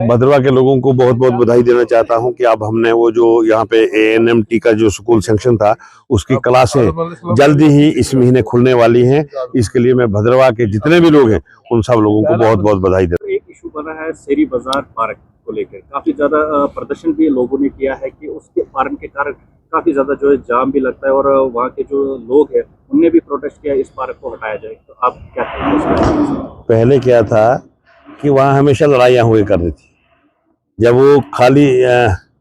भद्रवा के लोगों को बहुत बहुत बधाई देना चाहता हूं कि अब हमने वो जो यहाँ पे ANMT का जो स्कूल सेंक्शन था उसकी क्लासें जल्दी ही इस महीने खुलने वाली हैं। इसके लिए मैं भद्रवा के जितने भी लोग हैं उन सब लोगों को बहुत बहुत बधाई देता हूं। एक इशू बना है शेरी बाजार पार्क को लेकर, काफी ज्यादा प्रदर्शन भी लोगों ने किया है कि उसके पार्क के कारण काफी ज्यादा जो है जाम भी लगता है और वहाँ के जो लोग हैं उनने भी प्रोटेस्ट किया इस पार्क को हटाया जाए। तो आप क्या कहेंगे? पहले क्या था कि वहाँ हमेशा लड़ाइयाँ हुई करती थी। जब वो खाली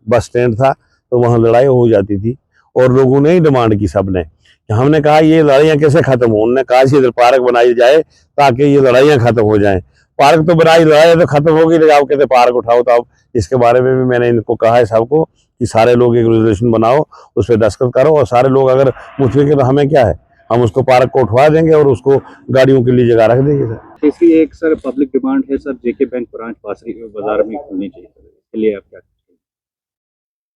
बस स्टैंड था तो वहाँ लड़ाई हो जाती थी और लोगों ने ही डिमांड की, सबने। हमने कहा ये लड़ाइयाँ कैसे खत्म हो, उन्होंने कहा इधर पार्क बनाई जाए ताकि ये लड़ाइयाँ खत्म हो जाएं। पार्क तो बनाई, लड़ाई तो खत्म होगी, लेकिन आप कहते पार्क उठाओ। तो अब इसके बारे में भी मैंने इनको कहा है सबको कि सारे लोग एक रेजोल्यूशन बनाओ, उस पर दस्तखत करो और सारे लोग अगर मुझे तो हमें क्या है, हम उसको पार्क को उठवा देंगे और उसको गाड़ियों के लिए जगह रख देंगे सर। इसकी एक सर पब्लिक डिमांड है सर, जेके बैंक ब्रांच पासरी बाजार में खुलनी चाहिए सर, इसके लिए आप क्या?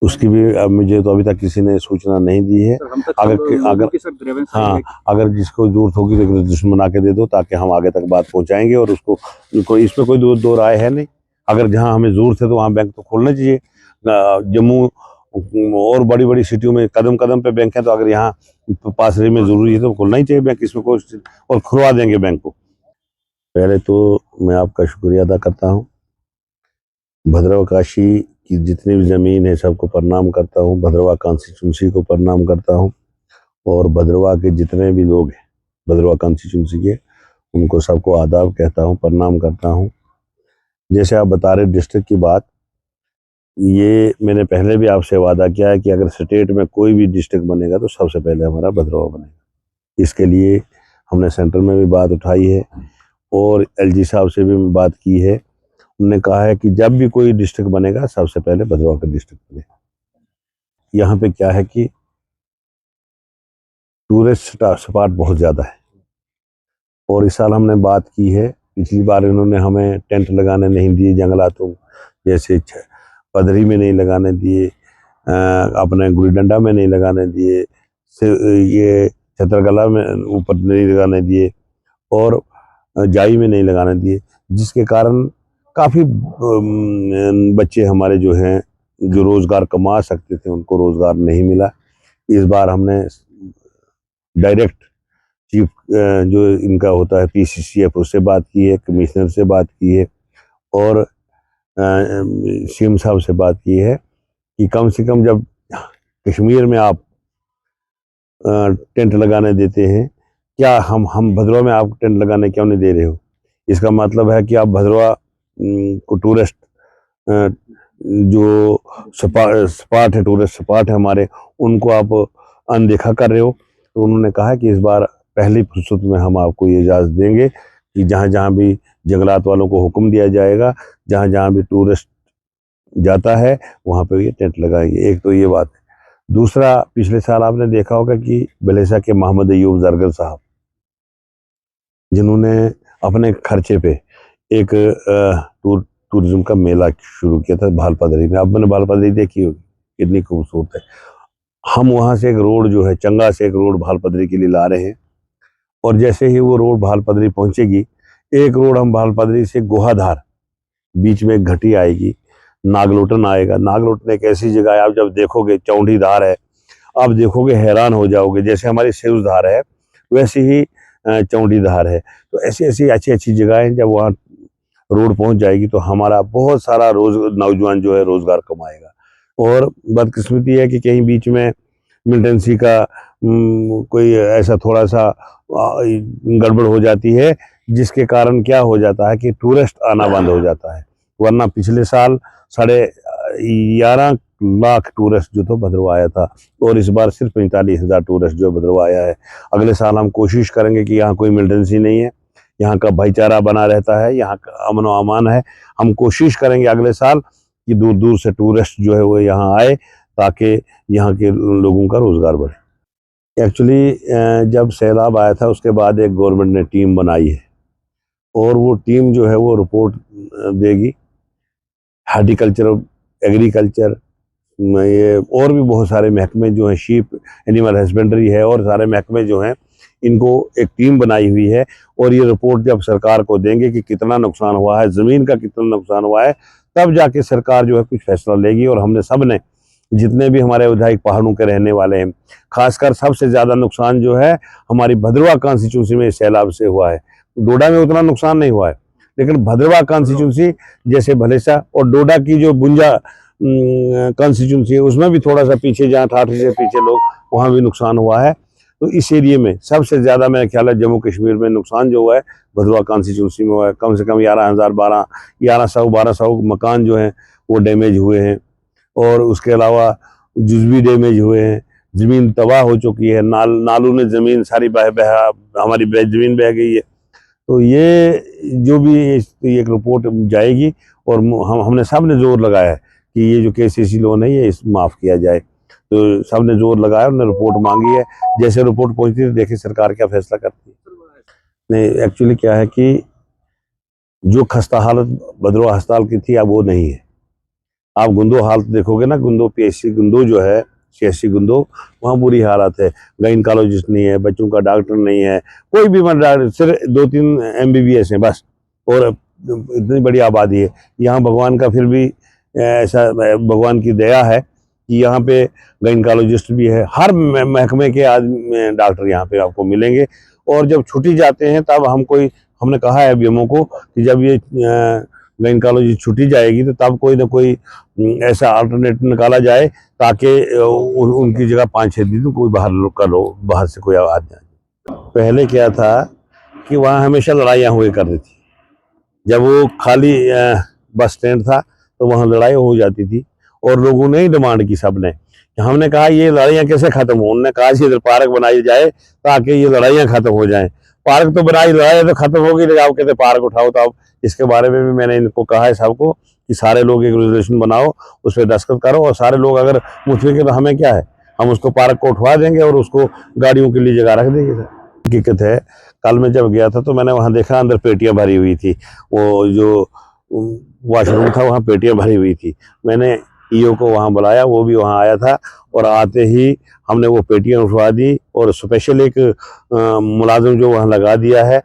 उसकी भी अब मुझे तो अभी तक किसी ने सूचना नहीं दी है। अगर हाँ, अगर जिसको जरूरत होगी तो रेजोल्यूशन बना के दे दो ताकि हम आगे तक बात पहुंचाएंगे और उसको इसमें कोई दो राय है नहीं। अगर जहां हमें जरूरत है तो वहां बैंक तो खोलना चाहिए। जम्मू और बड़ी बड़ी सिटियों में कदम कदम पे बैंक है, तो अगर यहाँ पासरी में जरूरी है तो खोलना ही चाहिए बैंक। इसमें कोई और खुलवा देंगे बैंक को। पहले तो मैं आपका शुक्रिया अदा करता हूँ। भद्रवा काशी की जितनी भी ज़मीन है सबको प्रणाम करता हूँ। भद्रवा कॉन्स्टिट्यूंसी को प्रणाम करता हूँ और भद्रवा के जितने भी लोग हैं भद्रवा कॉन्स्टिट्यूंसी के, उनको सबको आदाब कहता हूँ, प्रणाम करता हूँ। जैसे आप बता रहे डिस्ट्रिक्ट की बात, ये मैंने पहले भी आपसे वादा किया है कि अगर स्टेट में कोई भी डिस्ट्रिक्ट बनेगा तो सबसे पहले हमारा भद्रवा बनेगा। इसके लिए हमने सेंटर में भी बात उठाई है और LG साहब से भी बात की है। उन्होंने कहा है कि जब भी कोई डिस्ट्रिक्ट बनेगा सबसे पहले भद्रवा का डिस्ट्रिक्ट बनेगा। यहाँ पे क्या है कि टूरिस्ट स्पॉट बहुत ज़्यादा है और इस साल हमने बात की है। पिछली बार इन्होंने हमें टेंट लगाने नहीं दिए जंगलातों, जैसे पदरी में नहीं लगाने दिए, अपने गुड़ी डंडा में नहीं लगाने दिए, ये छतरकला में ऊपर नहीं लगाने दिए और जाई में नहीं लगाने दिए, जिसके कारण काफ़ी बच्चे हमारे जो हैं जो रोज़गार कमा सकते थे उनको रोज़गार नहीं मिला। इस बार हमने डायरेक्ट चीफ जो इनका होता है PCCF उससे बात की है, कमिश्नर से बात की है और CM साहब से बात की है कि कम से कम जब कश्मीर में आप टेंट लगाने देते हैं, क्या हम भद्रवा में आप टेंट लगाने क्यों नहीं दे रहे हो? इसका मतलब है कि आप भद्रवा को टूरिस्ट जो स्पॉट है, टूरिस्ट स्पॉट है हमारे, उनको आप अनदेखा कर रहे हो। तो उन्होंने कहा कि इस बार पहली फुर्सत में हम आपको ये इजाज़त देंगे कि जहाँ जहाँ भी जंगलात वालों को हुक्म दिया जाएगा, जहाँ जहाँ भी टूरिस्ट जाता है वहाँ पे ये टेंट लगाएंगे। एक तो ये बात है। दूसरा, पिछले साल आपने देखा होगा कि बलेसा के मोहम्मद अयूब जरगर साहब, जिन्होंने अपने खर्चे पे एक टूरिज्म का मेला शुरू किया था भालपदरी में। अब मैंने भालपदरी देखी होगी, कितनी खूबसूरत है। हम वहाँ से एक रोड जो है, चंगा से एक रोड भालपदरी के लिए ला रहे हैं और जैसे ही वो रोड भालपदरी पहुँचेगी, एक रोड हम भालपदरी से गोहाधार, बीच में एक घटी आएगी, नागलोटन आएगा। नागलोटन एक ऐसी जगह है, आप जब देखोगे चौंडीधार है, आप देखोगे हैरान हो जाओगे। जैसे हमारी सेवधार है वैसे ही चौंडीधार है। तो ऐसी ऐसी अच्छी अच्छी जगहें जब वहाँ रोड पहुँच जाएगी तो हमारा बहुत सारा नौजवान जो है रोज़गार कमाएगा। और बदकिस्मती है कि कहीं बीच में मिलिटेंसी का कोई ऐसा थोड़ा सा गड़बड़ हो जाती है, जिसके कारण क्या हो जाता है कि टूरिस्ट आना बंद हो जाता है। वरना पिछले साल 11.5 लाख टूरिस्ट जो तो भद्रवा आया था और इस बार सिर्फ 45,000 टूरिस्ट जो भद्रवा आया है। अगले साल हम कोशिश करेंगे कि यहाँ कोई मिलिटेंसी नहीं है, यहाँ का भाईचारा बना रहता है, यहाँ का अमन व अमान है। हम कोशिश करेंगे अगले साल कि दूर दूर से टूरिस्ट जो है वो यहाँ आए ताकि यहाँ के लोगों का रोज़गार बढ़े। एक्चुअली जब सैलाब आया था उसके बाद एक गवर्नमेंट ने टीम बनाई है और वो टीम जो है वो रिपोर्ट देगी। हार्टिकल्चर, एग्रीकल्चर, ये और भी बहुत सारे महकमे जो हैं, शीप एनिमल हस्बेंड्री है और सारे महकमे जो हैं, इनको एक टीम बनाई हुई है और ये रिपोर्ट जब सरकार को देंगे कि कितना नुकसान हुआ है, ज़मीन का कितना नुकसान हुआ है, तब जाके सरकार जो है कुछ फैसला लेगी। और हमने सब ने, जितने भी हमारे विधायक पहाड़ों के रहने वाले हैं, खासकर सबसे ज़्यादा नुकसान जो है हमारी भद्रवाह कॉन्स्टिट्यूंसी में सैलाब से हुआ है। डोडा में उतना नुकसान नहीं हुआ है, लेकिन भद्रवाह कॉन्स्टिट्यूंसी जैसे भलेसा और डोडा की जो बुंजा कॉन्स्टिट्यूंसी है उसमें भी थोड़ा सा पीछे, जहाँ ठाठी से पीछे लोग, वहाँ भी नुकसान हुआ है। तो इस एरिए में सबसे ज़्यादा मेरा ख्याल है जम्मू कश्मीर में नुकसान जो हुआ है भद्रवाह कॉन्स्टिट्यूंसी में हुआ है। कम से कम 1100 मकान जो हैं वो डैमेज हुए हैं, और उसके अलावा जुज़वी डैमेज हुए हैं। ज़मीन तबाह हो चुकी है, नालों ने ज़मीन सारी हमारी ज़मीन बह गई है। तो ये जो भी एक रिपोर्ट जाएगी, और हमने सब ने जोर लगाया है कि ये जो KCC लोन है ये माफ़ किया जाए। तो सब ने जोर लगाया, उन्होंने रिपोर्ट मांगी है। जैसे रिपोर्ट पहुंचती है देखिए सरकार क्या फैसला करती है। नहीं, एक्चुअली क्या है कि जो खस्ता हालत भद्रवाह अस्पताल की थी अब वो नहीं है। आप गुंदो हालत देखोगे ना, गुंदो PSC गुंदो जो है, CSC गुंदो, वहाँ बुरी हालत है। गायनकोलॉजिस्ट नहीं है, बच्चों का डॉक्टर नहीं है, कोई भी डॉक्टर, सिर्फ 2-3 MBBS हैं बस, और इतनी बड़ी आबादी है यहाँ। भगवान का फिर भी ऐसा भगवान की दया है कि यहाँ पे गायनकोलॉजिस्ट भी है, हर महकमे के आदमी डॉक्टर यहाँ पे आपको मिलेंगे। और जब छुट्टी जाते हैं तब हमने कहा है BMO को कि जब ये गायनकोलॉजी छुट्टी जाएगी तो तब कोई ना कोई ऐसा अल्टरनेट निकाला जाए ताकि उनकी जगह 5-6 दिन कोई बाहर से कोई आ जाए। पहले क्या था कि वहाँ हमेशा लड़ाइयाँ हुए करती थी। जब वो खाली बस स्टैंड था तो वहाँ लड़ाई हो जाती थी, और लोगों ने ही डिमांड की, सब ने। हमने कहा ये लड़ाइयाँ कैसे खत्म हो, उन्होंने कहा कि इधर पार्क बनाई जाए ताकि ये लड़ाइयाँ खत्म हो जाएं। पार्क तो बनाई, लड़ाई तो खत्म होगी, लेकिन आप कहते पार्क उठाओ। तो अब इसके बारे में भी मैंने इनको कहा है सबको कि सारे लोग एक रेजोल्यूशन बनाओ, उस पर दस्तखत करो, और सारे लोग अगर मुतफिक है तो हमें क्या है, हम उसको पार्क को उठवा देंगे और उसको गाड़ियों के लिए जगह रख देंगे। सर हकीकत है, कल मैं जब गया था तो मैंने वहाँ देखा अंदर पेटियाँ भरी हुई थी, वो जो वॉशरूम था वहाँ पेटियाँ भरी हुई थी। मैंने EO को वहाँ बुलाया, वो भी वहाँ आया था, और आते ही हमने वो पेटियाँ उठवा दी, और स्पेशल एक मुलाजिम जो वहाँ लगा दिया है,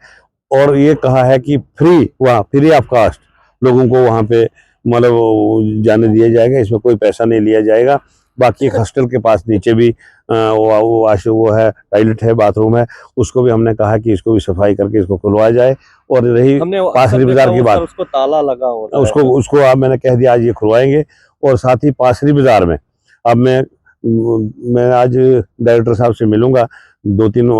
और ये कहा है कि फ्री ऑफ कास्ट लोगों को वहाँ पे मतलब जाने दिया जाएगा, इसमें कोई पैसा नहीं लिया जाएगा। बाकी एक हॉस्टल के पास नीचे भी वो है, टॉयलेट है, बाथरूम है, उसको भी हमने कहा कि इसको भी सफाई करके इसको खुलवाया जाए। और रही पासरी बाजार की बात, उसको ताला लगा होता है, उसको अब मैंने कह दिया आज ये खुलवाएंगे। और साथ ही पासरी बाजार में अब मैं आज डायरेक्टर साहब से मिलूंगा, 2-3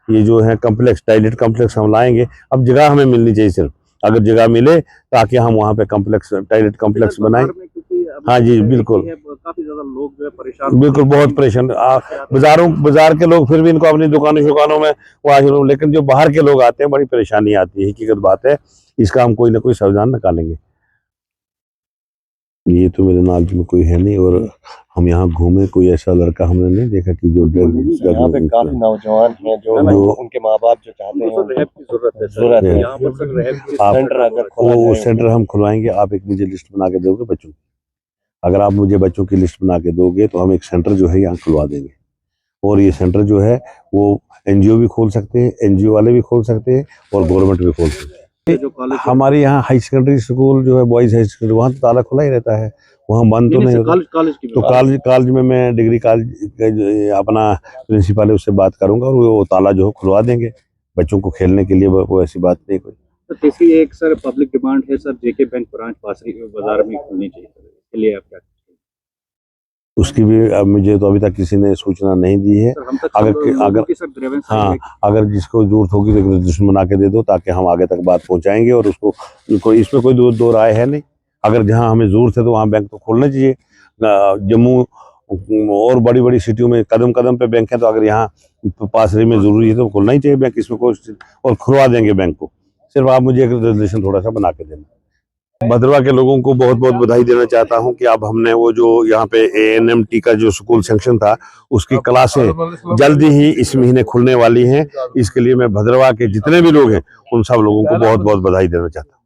ये जो है कम्प्लेक्स, टॉयलेट कम्प्लेक्स हम लाएंगे। अब जगह हमें मिलनी चाहिए, सिर्फ अगर जगह मिले ताकि हम वहाँ पे टॉयलेट कम्प्लेक्स बनाएं। हाँ जी बिल्कुल, काफी ज्यादा लोग जो है परेशान, बिल्कुल बहुत परेशान। बाजार के लोग फिर भी इनको अपनी दुकानों में वो, लेकिन जो बाहर के लोग आते हैं बड़ी परेशानी आती है, हकीकत बात है। इसका हम कोई ना कोई समाधान निकालेंगे। ये तो मेरे नॉलेज में कोई है नहीं, और हम यहाँ घूमे, कोई ऐसा लड़का हमने नहीं देखा कि जो यहाँ पे काफी नौजवान हैं जो उनके माँ बाप जो चाहते हैं रैप की जरूरत है। यहाँ पर सर रैप की सेंटर अगर खोला वो जाए, सेंटर हम खुलवाएंगे। आप एक मुझे लिस्ट बना के दोगे बच्चों की, अगर आप मुझे बच्चों की लिस्ट बना के दोगे तो हम एक सेंटर जो है यहाँ खुलवा देंगे। और ये सेंटर जो है वो NGO भी खोल सकते हैं, NGO वाले भी खोल सकते हैं, और गवर्नमेंट भी खोल सकते हैं। जो कॉलेज हमारे यहाँ हाई सेकेंडरी स्कूल जो है, बॉयज हाई सेकेंडरी, वहाँ तो ताला खुला ही रहता है, वहाँ बंद तो नहीं होता। तो कॉलेज में मैं डिग्री कॉलेज अपना प्रिंसिपल है उससे बात करूंगा, और वो ताला जो है खुलवा देंगे बच्चों को खेलने के लिए। वो ऐसी बात नहीं कोई। तो तीसरी एक सर पब्लिक डिमांड है सर, JK बैंक ब्रांच पासरी बाजार में खुलनी चाहिए, इसके लिए आप क्या? उसकी भी अब मुझे तो अभी तक किसी ने सूचना नहीं दी है। अगर जिसको जरूरत होगी तो रजिस्ट्रेशन बना के दे दो, ताकि हम आगे तक बात पहुंचाएंगे। और उसको इसमें कोई दो राय है नहीं। अगर जहां हमें जरूरत है तो वहां बैंक तो खोलना चाहिए। जम्मू और बड़ी बड़ी सिटियों में कदम कदम पे बैंक है, तो अगर यहाँ पासरी में जरूरी है तो खोलना ही चाहिए बैंक, इसमें कोई, और खुलवा देंगे बैंक को। सिर्फ आप मुझे एक रजिस्ट्रेशन थोड़ा सा बना के देना। भद्रवाह के लोगों को बहुत बहुत बधाई देना चाहता हूं कि अब हमने वो जो यहाँ पे ANMT का जो स्कूल सेंक्शन था, उसकी क्लासें जल्दी ही इस महीने खुलने वाली हैं। इसके लिए मैं भद्रवाह के जितने भी लोग हैं उन सब लोगों को बहुत बहुत बधाई देना चाहता हूं।